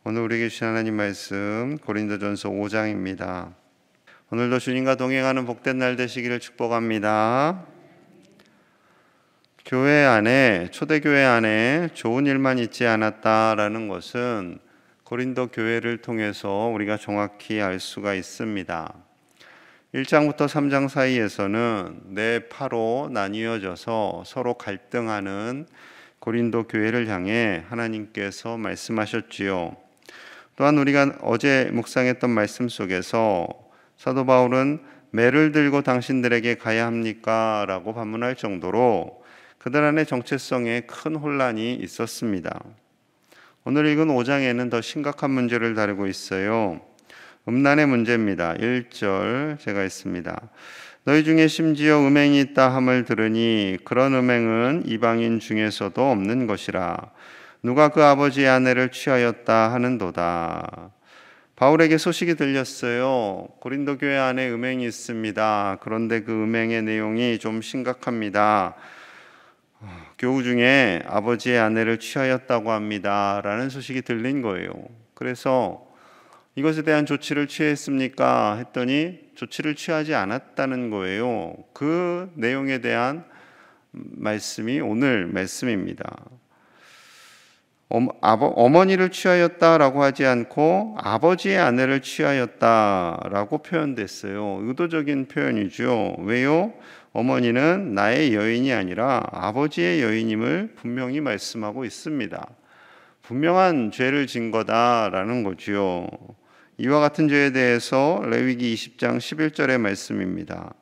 오늘 우리에게 주신 하나님 말씀 고린도전서 5장입니다. 오늘도 주님과 동행하는 복된 날 되시기를 축복합니다. 교회 안에, 초대교회 안에 좋은 일만 있지 않았다라는 것은 고린도 교회를 통해서 우리가 정확히 알 수가 있습니다. 1장부터 3장 사이에서는 네 파로 나뉘어져서 서로 갈등하는 고린도 교회를 향해 하나님께서 말씀하셨지요. 또한 우리가 어제 묵상했던 말씀 속에서 사도 바울은 매를 들고 당신들에게 가야 합니까? 라고 반문할 정도로 그들 안에 정체성에 큰 혼란이 있었습니다. 오늘 읽은 5장에는 더 심각한 문제를 다루고 있어요. 음란의 문제입니다. 1절 제가 읽습니다. 너희 중에 심지어 음행이 있다 함을 들으니 그런 음행은 이방인 중에서도 없는 것이라. 누가 그 아버지의 아내를 취하였다 하는도다. 바울에게 소식이 들렸어요. 고린도 교회 안에 음행이 있습니다. 그런데 그 음행의 내용이 좀 심각합니다. 교우 중에 아버지의 아내를 취하였다고 합니다. 라는 소식이 들린 거예요. 그래서 이것에 대한 조치를 취했습니까? 했더니 조치를 취하지 않았다는 거예요. 그 내용에 대한 말씀이 오늘 말씀입니다. 어머니를 취하였다라고 하지 않고 아버지의 아내를 취하였다라고 표현됐어요. 의도적인 표현이죠. 왜요? 어머니는 나의 여인이 아니라 아버지의 여인임을 분명히 말씀하고 있습니다. 분명한 죄를 진 거다라는 거지요. 이와 같은 죄에 대해서 레위기 20장 11절의 말씀입니다.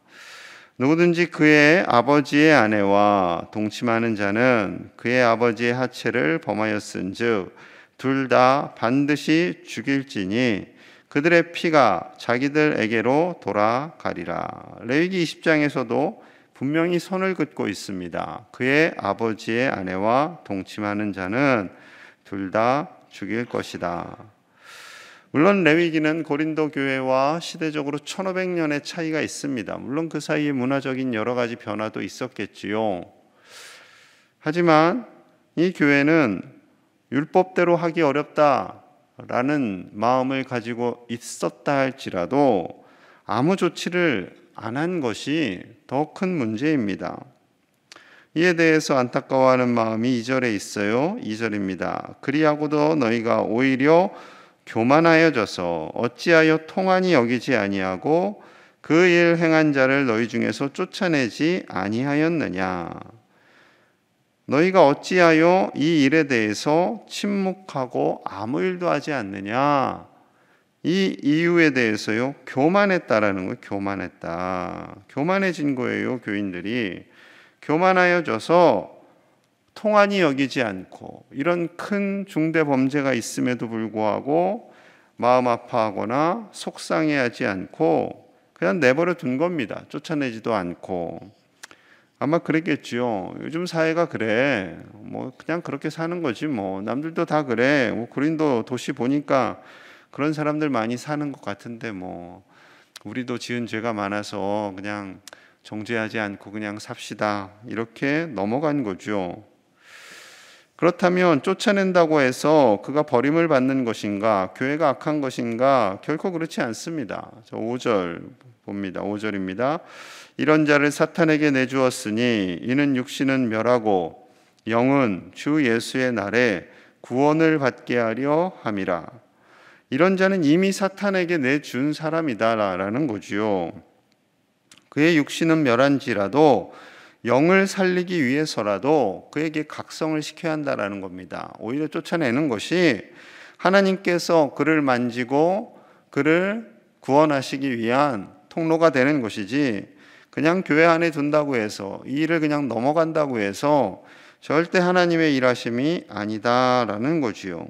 누구든지 그의 아버지의 아내와 동침하는 자는 그의 아버지의 하체를 범하였은즉 둘 다 반드시 죽일지니 그들의 피가 자기들에게로 돌아가리라. 레위기 20장에서도 분명히 선을 긋고 있습니다. 그의 아버지의 아내와 동침하는 자는 둘 다 죽일 것이다. 물론 레위기는 고린도 교회와 시대적으로 1500년의 차이가 있습니다. 물론 그 사이에 문화적인 여러 가지 변화도 있었겠지요. 하지만 이 교회는 율법대로 하기 어렵다라는 마음을 가지고 있었다 할지라도 아무 조치를 안 한 것이 더 큰 문제입니다. 이에 대해서 안타까워하는 마음이 2절에 있어요. 2절입니다. 그리하고도 너희가 오히려 교만하여져서 어찌하여 통한이 여기지 아니하고 그 일 행한 자를 너희 중에서 쫓아내지 아니하였느냐. 너희가 어찌하여 이 일에 대해서 침묵하고 아무 일도 하지 않느냐. 이 이유에 대해서요, 교만했다라는 거예요. 교만했다. 교만해진 거예요. 교인들이 교만하여져서 통한이 여기지 않고 이런 큰 중대 범죄가 있음에도 불구하고 마음 아파하거나 속상해하지 않고 그냥 내버려 둔 겁니다. 쫓아내지도 않고. 아마 그랬겠지요. 요즘 사회가 그래. 뭐 그냥 그렇게 사는 거지 뭐. 남들도 다 그래. 뭐 고린도 도시 보니까 그런 사람들 많이 사는 것 같은데 뭐 우리도 지은 죄가 많아서 그냥 정죄하지 않고 그냥 삽시다. 이렇게 넘어간 거죠. 그렇다면 쫓아낸다고 해서 그가 버림을 받는 것인가, 교회가 악한 것인가? 결코 그렇지 않습니다. 5절 봅니다. 5절입니다. 이런 자를 사탄에게 내주었으니 이는 육신은 멸하고 영은 주 예수의 날에 구원을 받게 하려 함이라. 이런 자는 이미 사탄에게 내준 사람이다라는 거지요. 그의 육신은 멸한지라도 영을 살리기 위해서라도 그에게 각성을 시켜야 한다라는 겁니다. 오히려 쫓아내는 것이 하나님께서 그를 만지고 그를 구원하시기 위한 통로가 되는 것이지 그냥 교회 안에 둔다고 해서 이 일을 그냥 넘어간다고 해서 절대 하나님의 일하심이 아니다라는 거지요.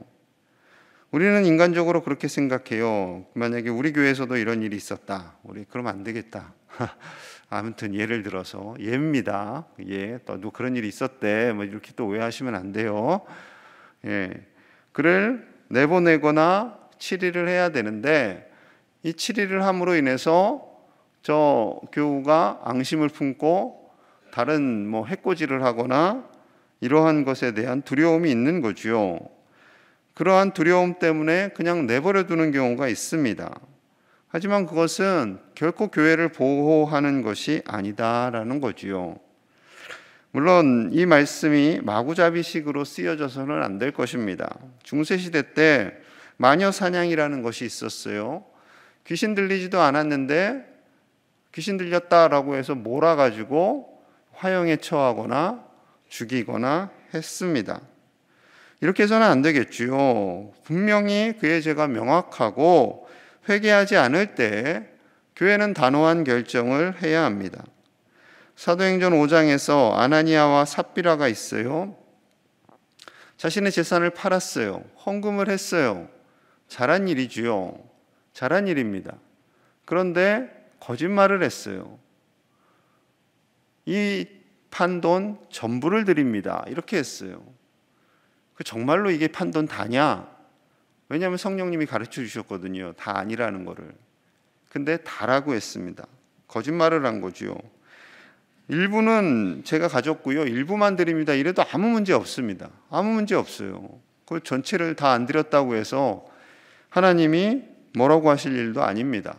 우리는 인간적으로 그렇게 생각해요. 만약에 우리 교회에서도 이런 일이 있었다. 우리 그러면 안 되겠다. 아무튼 예를 들어서 예입니다. 예, 또 그런 일이 있었대. 뭐 이렇게 또 오해하시면 안 돼요. 예, 그를 내보내거나 치리를 해야 되는데 이 치리를 함으로 인해서 저 교우가 앙심을 품고 다른 뭐 해코지를 하거나 이러한 것에 대한 두려움이 있는 거죠. 그러한 두려움 때문에 그냥 내버려 두는 경우가 있습니다. 하지만 그것은 결코 교회를 보호하는 것이 아니다라는 거지요. 물론 이 말씀이 마구잡이식으로 쓰여져서는 안 될 것입니다. 중세시대 때 마녀 사냥이라는 것이 있었어요. 귀신 들리지도 않았는데 귀신 들렸다라고 해서 몰아가지고 화형에 처하거나 죽이거나 했습니다. 이렇게 해서는 안 되겠지요. 분명히 그의 죄가 명확하고 회개하지 않을 때 교회는 단호한 결정을 해야 합니다. 사도행전 5장에서 아나니아와 삽비라가 있어요. 자신의 재산을 팔았어요. 헌금을 했어요. 잘한 일이지요. 잘한 일입니다. 그런데 거짓말을 했어요. 이 판돈 전부를 드립니다. 이렇게 했어요. 정말로 이게 판돈 다냐? 왜냐하면 성령님이 가르쳐 주셨거든요. 다 아니라는 거를. 근데 다라고 했습니다. 거짓말을 한 거지요. 일부는 제가 가졌고요. 일부만 드립니다. 이래도 아무 문제 없습니다. 아무 문제 없어요. 그 전체를 다 안 드렸다고 해서 하나님이 뭐라고 하실 일도 아닙니다.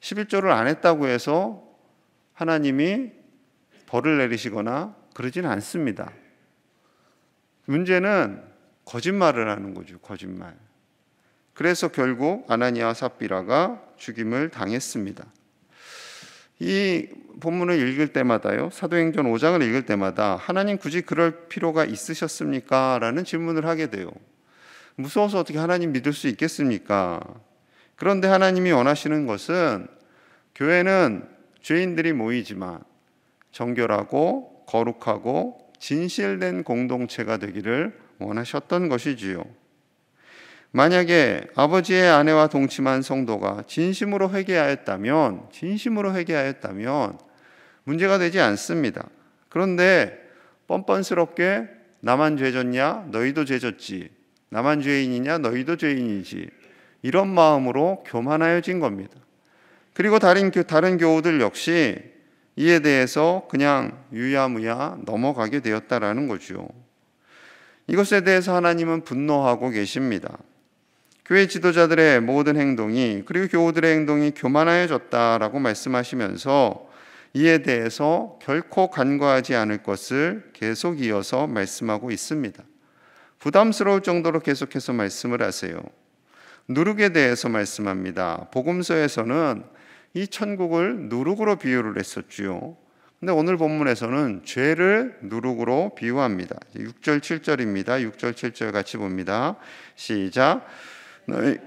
11조를 안 했다고 해서 하나님이 벌을 내리시거나 그러진 않습니다. 문제는 거짓말을 하는 거죠. 거짓말. 그래서 결국 아나니아와 삽비라가 죽임을 당했습니다. 이 본문을 읽을 때마다요, 사도행전 5장을 읽을 때마다 하나님 굳이 그럴 필요가 있으셨습니까? 라는 질문을 하게 돼요. 무서워서 어떻게 하나님 믿을 수 있겠습니까? 그런데 하나님이 원하시는 것은 교회는 죄인들이 모이지만 정결하고 거룩하고 진실된 공동체가 되기를 원하셨던 것이지요. 만약에 아버지의 아내와 동침한 성도가 진심으로 회개하였다면 문제가 되지 않습니다. 그런데 뻔뻔스럽게 나만 죄졌냐? 너희도 죄졌지. 나만 죄인이냐? 너희도 죄인이지. 이런 마음으로 교만하여진 겁니다. 그리고 다른 교우들 역시 이에 대해서 그냥 유야무야 넘어가게 되었다라는 거죠. 이것에 대해서 하나님은 분노하고 계십니다. 교회 지도자들의 모든 행동이, 그리고 교우들의 행동이 교만하여졌다라고 말씀하시면서 이에 대해서 결코 간과하지 않을 것을 계속 이어서 말씀하고 있습니다. 부담스러울 정도로 계속해서 말씀을 하세요. 누룩에 대해서 말씀합니다. 복음서에서는 이 천국을 누룩으로 비유를 했었지요. 근데 오늘 본문에서는 죄를 누룩으로 비유합니다. 6절 7절입니다. 6절 7절 같이 봅니다. 시작. 너희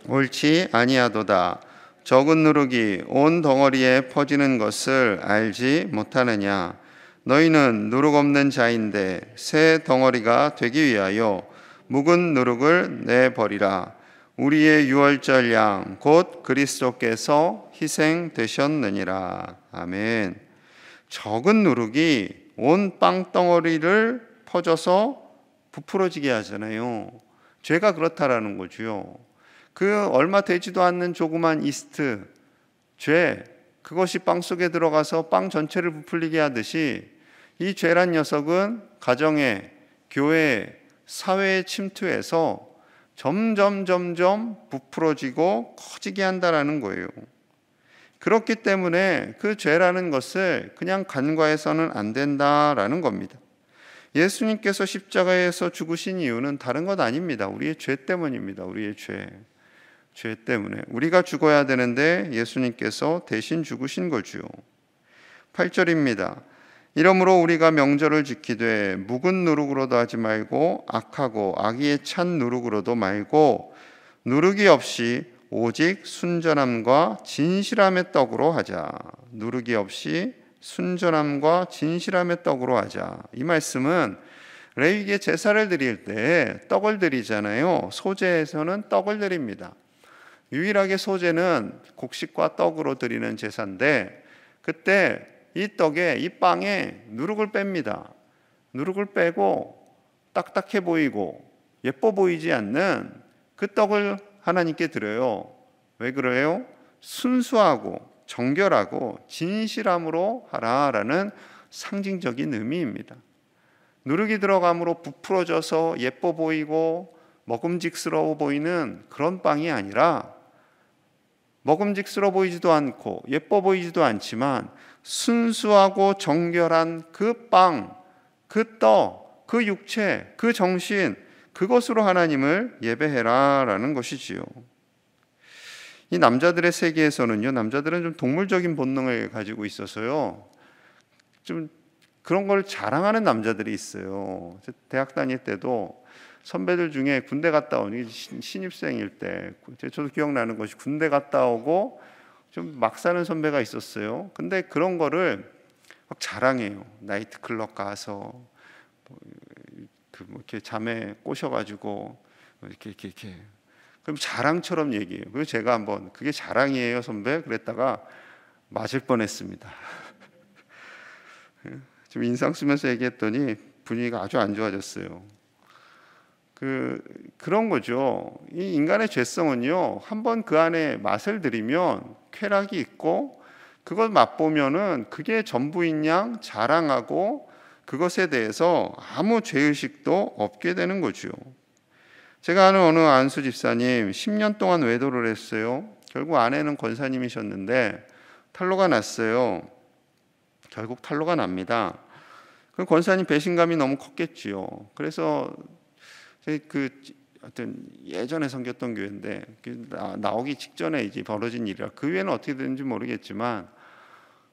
옳지 아니하도다. 적은 누룩이 온 덩어리에 퍼지는 것을 알지 못하느냐. 너희는 누룩 없는 자인데 새 덩어리가 되기 위하여 묵은 누룩을 내버리라. 우리의 유월절 양 곧 그리스도께서 희생되셨느니라. 아멘. 적은 누룩이 온 빵덩어리를 퍼져서 부풀어지게 하잖아요. 죄가 그렇다라는 거죠. 그 얼마 되지도 않는 조그만 이스트, 죄, 그것이 빵 속에 들어가서 빵 전체를 부풀리게 하듯이 이 죄란 녀석은 가정에, 교회에, 사회에 침투해서 점점 부풀어지고 커지게 한다라는 거예요. 그렇기 때문에 그 죄라는 것을 그냥 간과해서는 안 된다라는 겁니다. 예수님께서 십자가에서 죽으신 이유는 다른 것 아닙니다. 우리의 죄 때문입니다. 우리의 죄 때문에 우리가 죽어야 되는데 예수님께서 대신 죽으신 거죠. 8절입니다. 이러므로 우리가 명절을 지키되 묵은 누룩으로도 하지 말고 악하고 악의에 찬 누룩으로도 말고 누룩이 없이 오직 순전함과 진실함의 떡으로 하자. 누룩이 없이 순전함과 진실함의 떡으로 하자. 이 말씀은 레위기에 제사를 드릴 때 떡을 드리잖아요. 소제에서는 떡을 드립니다. 유일하게 소제는 곡식과 떡으로 드리는 제사인데 그때 이 떡에, 이 빵에 누룩을 뺍니다. 누룩을 빼고 딱딱해 보이고 예뻐 보이지 않는 그 떡을 하나님께 드려요. 왜 그래요? 순수하고 정결하고 진실함으로 하라라는 상징적인 의미입니다. 누룩이 들어감으로 부풀어져서 예뻐 보이고 먹음직스러워 보이는 그런 빵이 아니라 먹음직스러워 보이지도 않고 예뻐 보이지도 않지만 순수하고 정결한 그 빵, 그 떡, 그 육체, 그 정신, 그것으로 하나님을 예배해라 라는 것이지요. 이 남자들의 세계에서는요, 남자들은 좀 동물적인 본능을 가지고 있어서요, 좀 그런 걸 자랑하는 남자들이 있어요. 대학 다닐 때도 선배들 중에 군대 갔다 오니 신입생일 때 저도 기억나는 것이 군대 갔다 오고 좀 막 사는 선배가 있었어요. 근데 그런 거를 막 자랑해요. 나이트클럽 가서 이렇게 잠에 꼬셔가지고 이렇게 그럼 자랑처럼 얘기해요. 그래서 제가 한번 그게 자랑이에요, 선배? 그랬다가 맞을 뻔했습니다. 좀 인상 쓰면서 얘기했더니 분위기가 아주 안 좋아졌어요. 그런 거죠. 이 인간의 죄성은요, 한번 그 안에 맛을 들이면 쾌락이 있고 그걸 맛보면은 그게 전부인 양 자랑하고 그것에 대해서 아무 죄의식도 없게 되는 거죠. 제가 아는 어느 안수 집사님 10년 동안 외도를 했어요. 결국 아내는 권사님이셨는데 탄로가 났어요. 결국 탄로가 납니다. 그 권사님 배신감이 너무 컸겠지요. 그래서 하여튼 예전에 섬겼던 교회인데 나오기 직전에 이제 벌어진 일이라 그 후에는 어떻게 되는지 모르겠지만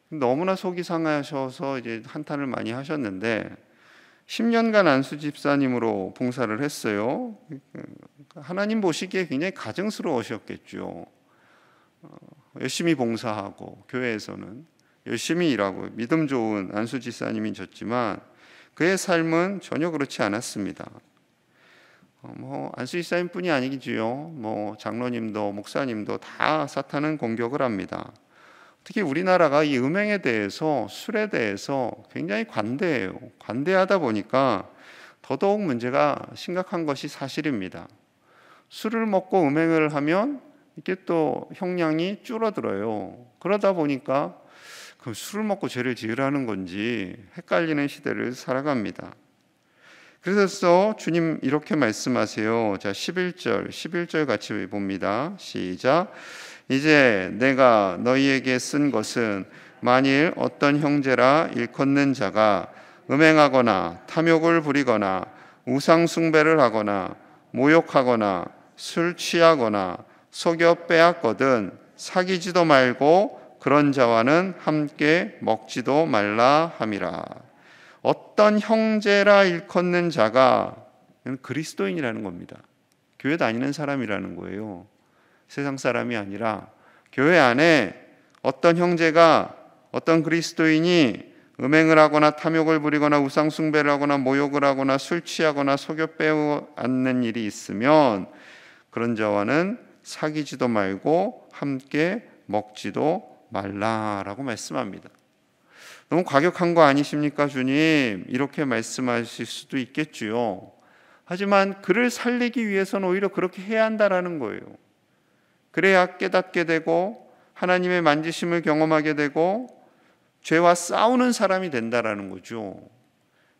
너무나 속이 상하셔서 이제 한탄을 많이 하셨는데 10년간 안수 집사님으로 봉사를 했어요. 하나님 보시기에 굉장히 가증스러우셨겠죠. 열심히 봉사하고 교회에서는 열심히 일하고 믿음 좋은 안수 집사님이셨지만 그의 삶은 전혀 그렇지 않았습니다. 안수 집사님뿐이 아니지요. 장로님도 목사님도 다 사탄은 공격을 합니다. 특히 우리나라가 이 음행에 대해서 술에 대해서 굉장히 관대해요. 관대하다 보니까 더더욱 문제가 심각한 것이 사실입니다. 술을 먹고 음행을 하면 이게 또 형량이 줄어들어요. 그러다 보니까 그럼 술을 먹고 죄를 지으라는 건지 헷갈리는 시대를 살아갑니다. 그래서 주님 이렇게 말씀하세요. 자, 11절 같이 봅니다. 시작. 이제 내가 너희에게 쓴 것은 만일 어떤 형제라 일컫는 자가 음행하거나 탐욕을 부리거나 우상 숭배를 하거나 모욕하거나 술 취하거나 속여 빼앗거든 사귀지도 말고 그런 자와는 함께 먹지도 말라 함이라. 어떤 형제라 일컫는 자가 그리스도인이라는 겁니다. 교회 다니는 사람이라는 거예요. 세상 사람이 아니라 교회 안에 어떤 형제가 어떤 그리스도인이 음행을 하거나 탐욕을 부리거나 우상 숭배를 하거나 모욕을 하거나 술 취하거나 속여 빼앗는 일이 있으면 그런 자와는 사귀지도 말고 함께 먹지도 말라라고 말씀합니다. 너무 과격한 거 아니십니까, 주님? 이렇게 말씀하실 수도 있겠지요. 하지만 그를 살리기 위해서는 오히려 그렇게 해야 한다라는 거예요. 그래야 깨닫게 되고 하나님의 만지심을 경험하게 되고 죄와 싸우는 사람이 된다라는 거죠.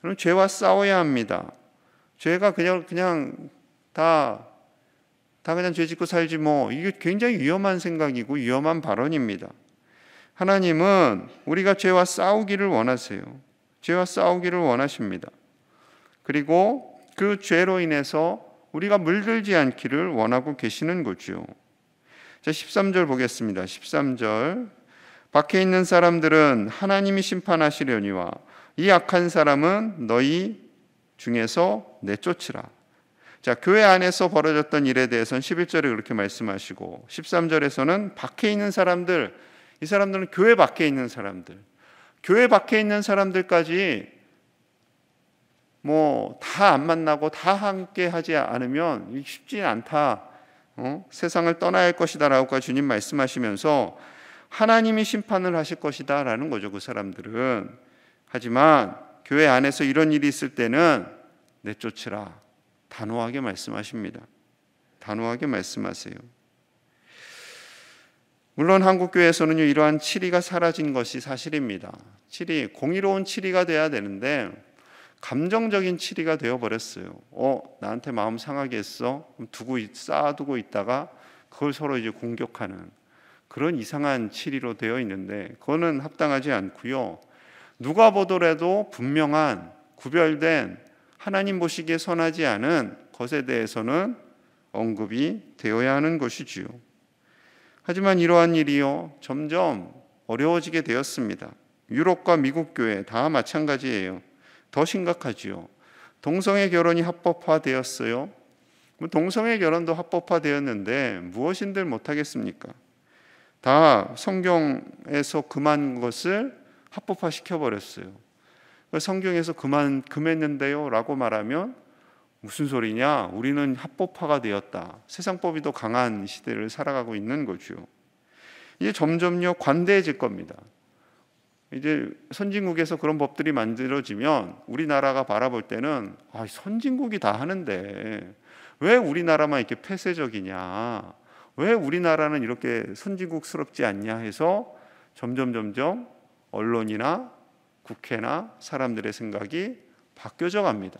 그럼 죄와 싸워야 합니다. 죄가 그냥 다 그냥 죄 짓고 살지 뭐, 이게 굉장히 위험한 생각이고 위험한 발언입니다. 하나님은 우리가 죄와 싸우기를 원하세요. 죄와 싸우기를 원하십니다. 그리고 그 죄로 인해서 우리가 물들지 않기를 원하고 계시는 거죠. 자, 13절 보겠습니다. 13절. 밖에 있는 사람들은 하나님이 심판하시려니와 이 악한 사람은 너희 중에서 내쫓으라. 자, 교회 안에서 벌어졌던 일에 대해서는 11절에 그렇게 말씀하시고 13절에서는 밖에 있는 사람들, 이 사람들은 교회 밖에 있는 사람들, 교회 밖에 있는 사람들까지 다 안 만나고 다 함께 하지 않으면 쉽지 않다. 세상을 떠나야 할 것이다 라고 주님 말씀하시면서 하나님이 심판을 하실 것이다 라는 거죠, 그 사람들은. 하지만 교회 안에서 이런 일이 있을 때는 내쫓으라, 단호하게 말씀하십니다. 단호하게 말씀하세요. 물론 한국교회에서는 이러한 치리가 사라진 것이 사실입니다. 공의로운 치리가 돼야 되는데 감정적인 치리가 되어버렸어요. 나한테 마음 상하게 했어? 쌓아두고 있다가 그걸 서로 이제 공격하는 그런 이상한 치리로 되어 있는데, 그거는 합당하지 않고요. 누가 보더라도 분명한 구별된 하나님 보시기에 선하지 않은 것에 대해서는 언급이 되어야 하는 것이지요. 하지만 이러한 일이요, 점점 어려워지게 되었습니다. 유럽과 미국 교회 다 마찬가지예요. 더 심각하지요. 동성애 결혼이 합법화되었어요. 동성애 결혼도 합법화되었는데 무엇인들 못하겠습니까? 다 성경에서 금한 것을 합법화 시켜버렸어요. 성경에서 금했는데요 라고 말하면 무슨 소리냐? 우리는 합법화가 되었다. 세상법이 더 강한 시대를 살아가고 있는 거죠. 이제 점점요 관대해질 겁니다. 이제 선진국에서 그런 법들이 만들어지면 우리나라가 바라볼 때는 선진국이 다 하는데 왜 우리나라만 이렇게 폐쇄적이냐, 왜 우리나라는 이렇게 선진국스럽지 않냐 해서 점점 언론이나 국회나 사람들의 생각이 바뀌어져 갑니다.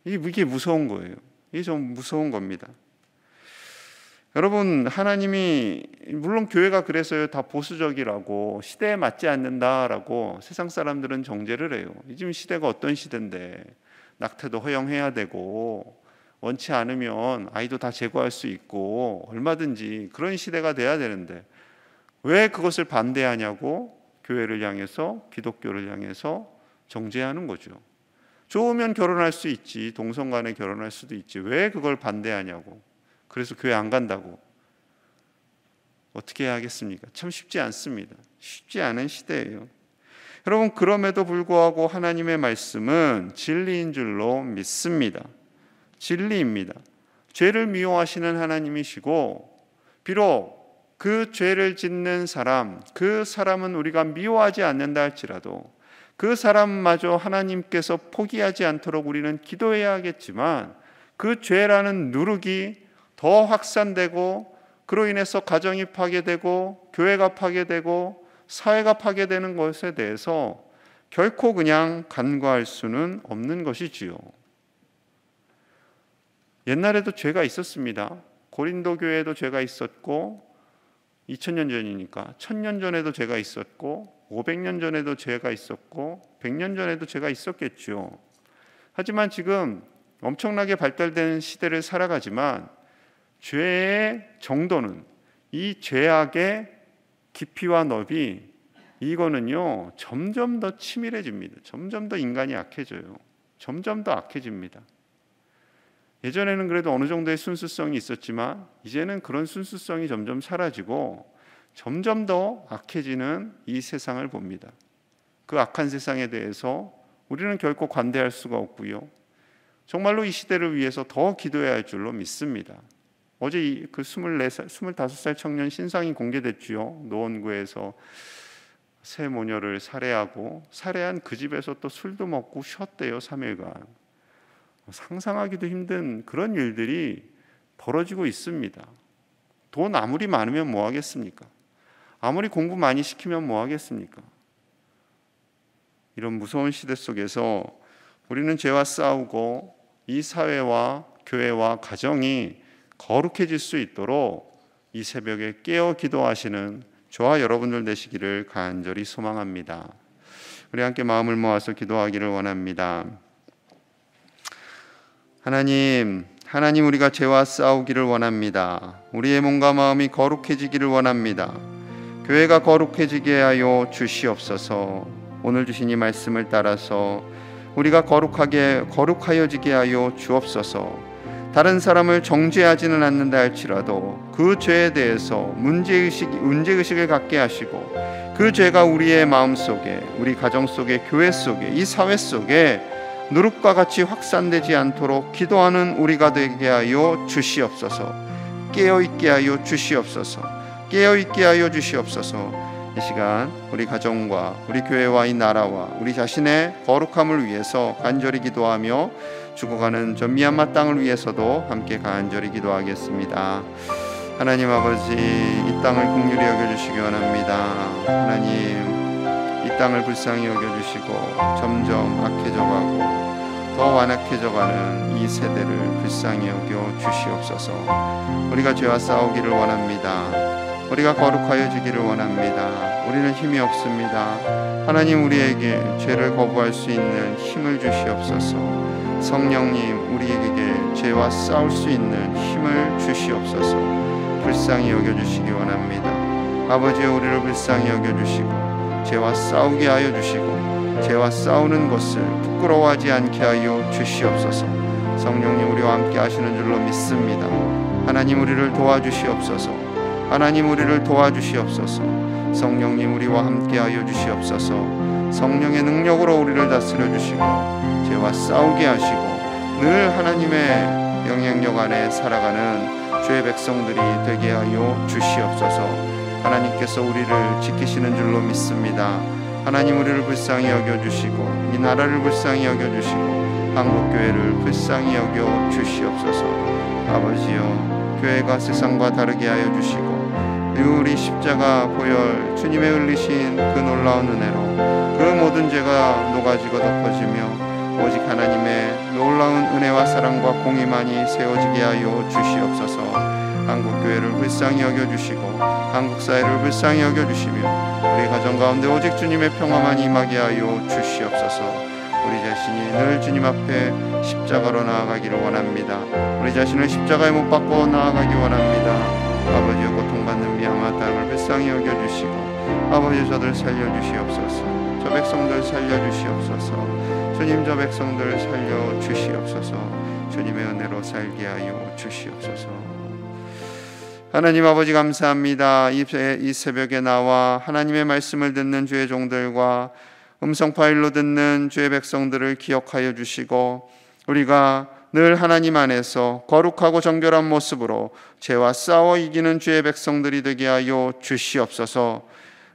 이게 무서운 거예요. 이게 좀 무서운 겁니다. 여러분, 하나님이 물론 교회가 그래서요 다 보수적이라고 시대에 맞지 않는다라고 세상 사람들은 정죄를 해요. 지금 시대가 어떤 시대인데 낙태도 허용해야 되고 원치 않으면 아이도 다 제거할 수 있고 얼마든지 그런 시대가 돼야 되는데 왜 그것을 반대하냐고 교회를 향해서, 기독교를 향해서 정죄하는 거죠. 좋으면 결혼할 수 있지, 동성 간에 결혼할 수도 있지, 왜 그걸 반대하냐고. 그래서 교회 안 간다고. 어떻게 해야 하겠습니까? 참 쉽지 않습니다. 쉽지 않은 시대예요. 여러분, 그럼에도 불구하고 하나님의 말씀은 진리인 줄로 믿습니다. 진리입니다. 죄를 미워하시는 하나님이시고, 비록 그 죄를 짓는 사람, 그 사람은 우리가 미워하지 않는다 할지라도 그 사람마저 하나님께서 포기하지 않도록 우리는 기도해야 하겠지만, 그 죄라는 누룩이 더 확산되고 그로 인해서 가정이 파괴되고 교회가 파괴되고 사회가 파괴되는 것에 대해서 결코 그냥 간과할 수는 없는 것이지요. 옛날에도 죄가 있었습니다. 고린도 교회에도 죄가 있었고, 2000년 전이니까 1000년 전에도 죄가 있었고, 500년 전에도 죄가 있었고, 100년 전에도 죄가 있었겠죠. 하지만 지금 엄청나게 발달된 시대를 살아가지만 죄의 정도는, 이 죄악의 깊이와 넓이, 이거는요 점점 더 치밀해집니다. 점점 더 인간이 악해져요. 점점 더 악해집니다. 예전에는 그래도 어느 정도의 순수성이 있었지만 이제는 그런 순수성이 점점 사라지고 점점 더 악해지는 이 세상을 봅니다. 그 악한 세상에 대해서 우리는 결코 관대할 수가 없고요. 정말로 이 시대를 위해서 더 기도해야 할 줄로 믿습니다. 어제 그 25살 청년 신상이 공개됐지요. 노원구에서 새 모녀를 살해하고 살해한 그 집에서 또 술도 먹고 쉬었대요. 3일간. 상상하기도 힘든 그런 일들이 벌어지고 있습니다. 돈 아무리 많으면 뭐 하겠습니까? 아무리 공부 많이 시키면 뭐 하겠습니까? 이런 무서운 시대 속에서 우리는 죄와 싸우고 이 사회와 교회와 가정이 거룩해질 수 있도록 이 새벽에 깨어 기도하시는 저와 여러분들 되시기를 간절히 소망합니다. 우리 함께 마음을 모아서 기도하기를 원합니다. 하나님, 우리가 죄와 싸우기를 원합니다. 우리의 몸과 마음이 거룩해지기를 원합니다. 교회가 거룩해지게 하여 주시옵소서. 오늘 주신 이 말씀을 따라서 우리가 거룩하여지게 하여 주옵소서. 다른 사람을 정죄하지는 않는다 할지라도 그 죄에 대해서 문제의식을 갖게 하시고, 그 죄가 우리의 마음속에, 우리 가정 속에, 교회 속에, 이 사회 속에 누룩과 같이 확산되지 않도록 기도하는 우리가 되게 하여 주시옵소서. 깨어있게 하여 주시옵소서. 깨어있게 하여 주시옵소서. 이 시간 우리 가정과 우리 교회와 이 나라와 우리 자신의 거룩함을 위해서 간절히 기도하며 죽어가는 저 미얀마 땅을 위해서도 함께 간절히 기도하겠습니다. 하나님 아버지, 이 땅을 긍휼히 여겨주시기 원합니다. 하나님, 이 땅을 불쌍히 여겨주시고 점점 악해져가고 더 완악해져가는 이 세대를 불쌍히 여겨 주시옵소서. 우리가 죄와 싸우기를 원합니다. 우리가 거룩하여지기를 원합니다. 우리는 힘이 없습니다. 하나님, 우리에게 죄를 거부할 수 있는 힘을 주시옵소서. 성령님, 우리에게 죄와 싸울 수 있는 힘을 주시옵소서. 불쌍히 여겨주시기 원합니다. 아버지여, 우리를 불쌍히 여겨주시고 죄와 싸우게 하여 주시고 죄와 싸우는 것을 부끄러워하지 않게 하여 주시옵소서. 성령님, 우리와 함께 하시는 줄로 믿습니다. 하나님, 우리를 도와주시옵소서. 하나님, 우리를 도와주시옵소서. 성령님, 우리와 함께 하여 주시옵소서. 성령의 능력으로 우리를 다스려 주시고 죄와 싸우게 하시고 늘 하나님의 영향력 안에 살아가는 주의 백성들이 되게 하여 주시옵소서. 하나님께서 우리를 지키시는 줄로 믿습니다. 하나님, 우리를 불쌍히 여겨주시고 이 나라를 불쌍히 여겨주시고 한국교회를 불쌍히 여겨주시옵소서. 아버지여, 교회가 세상과 다르게 하여 주시고 우리 십자가 보혈 주님의 흘리신 그 놀라운 은혜로 그 모든 죄가 녹아지고 덮어지며 오직 하나님의 놀라운 은혜와 사랑과 공의만이 세워지게 하여 주시옵소서. 한국교회를 불쌍히 여겨주시고 한국사회를 불쌍히 여겨주시며 우리 가정 가운데 오직 주님의 평화만 임하게 하여 주시옵소서. 우리 자신이 늘 주님 앞에 십자가로 나아가기를 원합니다. 우리 자신을 십자가에 못 박고 나아가기 원합니다. 아버지여, 고통받는 미얀마 땅을 불쌍히 여겨주시고 아버지, 저들 살려주시옵소서. 저 백성들 살려주시옵소서. 주님, 저 백성들 살려주시옵소서. 주님의 은혜로 살게 하여 주시옵소서. 하나님 아버지, 감사합니다. 이 새벽에 나와 하나님의 말씀을 듣는 주의 종들과 음성 파일로 듣는 주의 백성들을 기억하여 주시고 우리가 늘 하나님 안에서 거룩하고 정결한 모습으로 죄와 싸워 이기는 주의 백성들이 되게 하여 주시옵소서.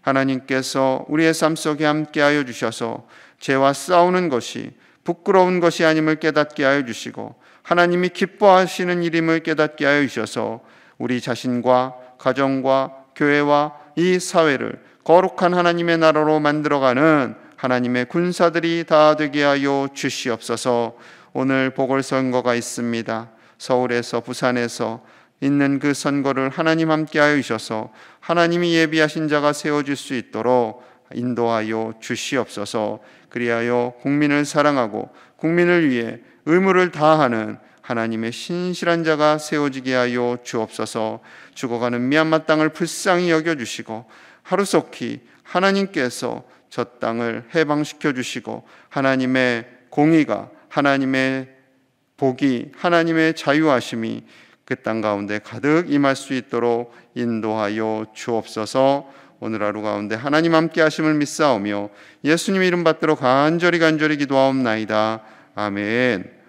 하나님께서 우리의 삶 속에 함께 하여 주셔서 죄와 싸우는 것이 부끄러운 것이 아님을 깨닫게 하여 주시고 하나님이 기뻐하시는 일임을 깨닫게 하여 주셔서 우리 자신과 가정과 교회와 이 사회를 거룩한 하나님의 나라로 만들어가는 하나님의 군사들이 다 되게 하여 주시옵소서. 오늘 보궐선거가 있습니다. 서울에서 부산에서 있는 그 선거를 하나님 함께 하여 주셔서 하나님이 예비하신 자가 세워질 수 있도록 인도하여 주시옵소서. 그리하여 국민을 사랑하고 국민을 위해 의무를 다하는 하나님의 신실한 자가 세워지게 하여 주옵소서. 죽어가는 미얀마 땅을 불쌍히 여겨주시고 하루속히 하나님께서 저 땅을 해방시켜 주시고 하나님의 공의가, 하나님의 복이, 하나님의 자유하심이 그 땅 가운데 가득 임할 수 있도록 인도하여 주옵소서. 오늘 하루 가운데 하나님 함께 하심을 믿사오며 예수님 이름 받들어 간절히 기도하옵나이다. 아멘.